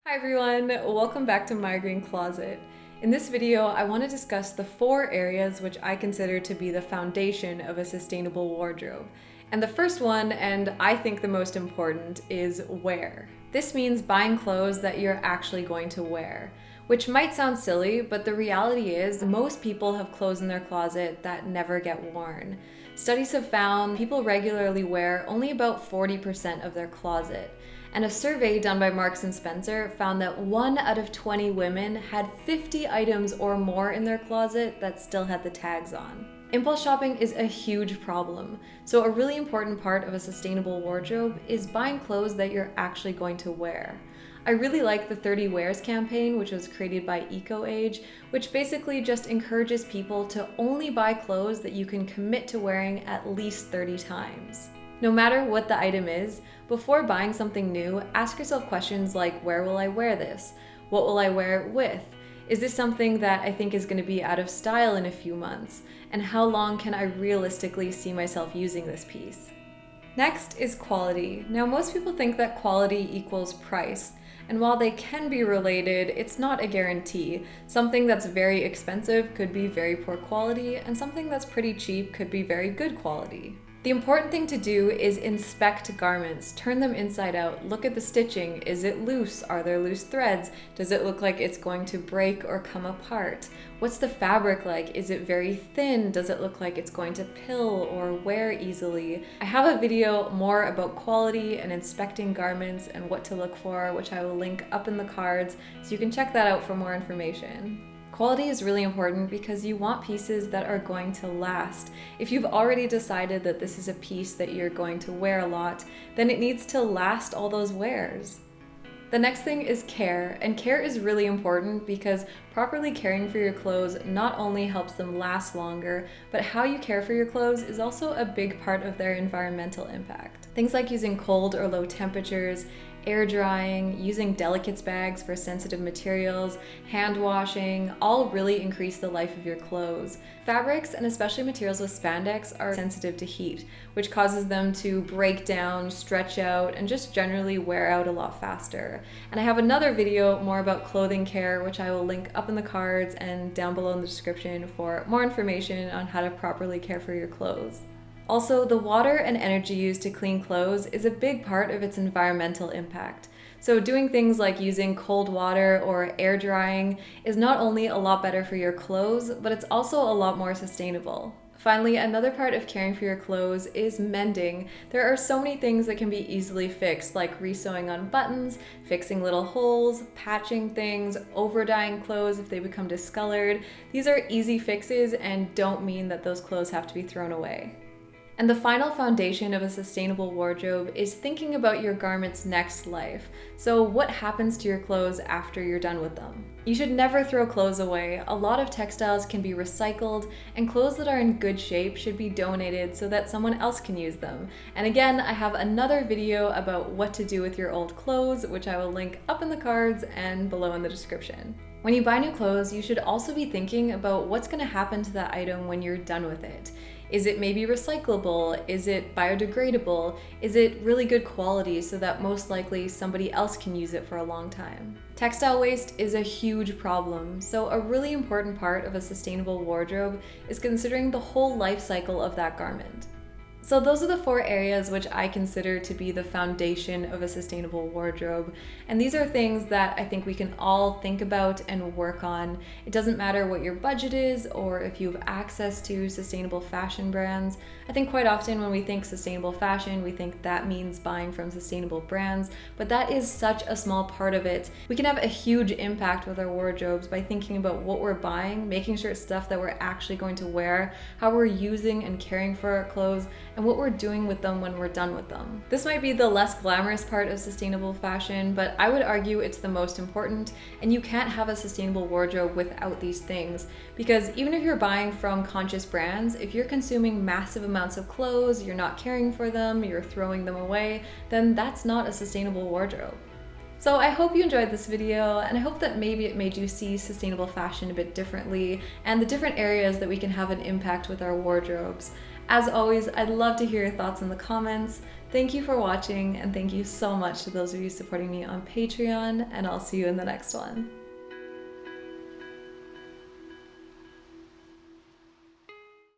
Hi everyone, welcome back to My Green Closet. In this video, I want to discuss the 4 areas which I consider to be the foundation of a sustainable wardrobe. And the first one, and I think the most important, is wear. This means buying clothes that you're actually going to wear, which might sound silly, but the reality is most people have clothes in their closet that never get worn. Studies have found people regularly wear only about 40% of their closet. And a survey done by Marks & Spencer found that 1 out of 20 women had 50 items or more in their closet that still had the tags on. Impulse shopping is a huge problem, so a really important part of a sustainable wardrobe is buying clothes that you're actually going to wear. I really like the 30 Wears campaign, which was created by EcoAge, which basically just encourages people to only buy clothes that you can commit to wearing at least 30 times. No matter what the item is, before buying something new, ask yourself questions like, where will I wear this? What will I wear it with? Is this something that I think is going to be out of style in a few months? And how long can I realistically see myself using this piece? Next is quality. Now, most people think that quality equals price. And while they can be related, it's not a guarantee. Something that's very expensive could be very poor quality, and something that's pretty cheap could be very good quality. The important thing to do is inspect garments, turn them inside out, look at the stitching. Is it loose? Are there loose threads? Does it look like it's going to break or come apart? What's the fabric like? Is it very thin? Does it look like it's going to pill or wear easily? I have a video more about quality and inspecting garments and what to look for, which I will link up in the cards, so you can check that out for more information. Quality is really important because you want pieces that are going to last. If you've already decided that this is a piece that you're going to wear a lot, then it needs to last all those wears. The next thing is care, and care is really important because properly caring for your clothes not only helps them last longer, but how you care for your clothes is also a big part of their environmental impact. Things like using cold or low temperatures, air drying, using delicates bags for sensitive materials, hand washing, all really increase the life of your clothes. Fabrics, and especially materials with spandex, are sensitive to heat, which causes them to break down, stretch out, and just generally wear out a lot faster. And I have another video more about clothing care, which I will link up in the cards and down below in the description for more information on how to properly care for your clothes. Also, the water and energy used to clean clothes is a big part of its environmental impact. So doing things like using cold water or air drying is not only a lot better for your clothes, but it's also a lot more sustainable. Finally, another part of caring for your clothes is mending. There are so many things that can be easily fixed, like resewing on buttons, fixing little holes, patching things, over-dyeing clothes if they become discolored. These are easy fixes and don't mean that those clothes have to be thrown away. And the final foundation of a sustainable wardrobe is thinking about your garment's next life. So what happens to your clothes after you're done with them? You should never throw clothes away. A lot of textiles can be recycled, and clothes that are in good shape should be donated so that someone else can use them. And again, I have another video about what to do with your old clothes, which I will link up in the cards and below in the description. When you buy new clothes, you should also be thinking about what's going to happen to that item when you're done with it. Is it maybe recyclable? Is it biodegradable? Is it really good quality so that most likely somebody else can use it for a long time? Textile waste is a huge problem, so a really important part of a sustainable wardrobe is considering the whole life cycle of that garment. So those are the 4 areas which I consider to be the foundation of a sustainable wardrobe. And these are things that I think we can all think about and work on. It doesn't matter what your budget is or if you have access to sustainable fashion brands. I think quite often when we think sustainable fashion, we think that means buying from sustainable brands, but that is such a small part of it. We can have a huge impact with our wardrobes by thinking about what we're buying, making sure it's stuff that we're actually going to wear, how we're using and caring for our clothes, and what we're doing with them when we're done with them. This might be the less glamorous part of sustainable fashion, but I would argue it's the most important, and you can't have a sustainable wardrobe without these things, because even if you're buying from conscious brands, if you're consuming massive amounts of clothes, you're not caring for them, you're throwing them away, then that's not a sustainable wardrobe. So I hope you enjoyed this video, and I hope that maybe it made you see sustainable fashion a bit differently and the different areas that we can have an impact with our wardrobes. As always, I'd love to hear your thoughts in the comments. Thank you for watching, and thank you so much to those of you supporting me on Patreon, and I'll see you in the next one.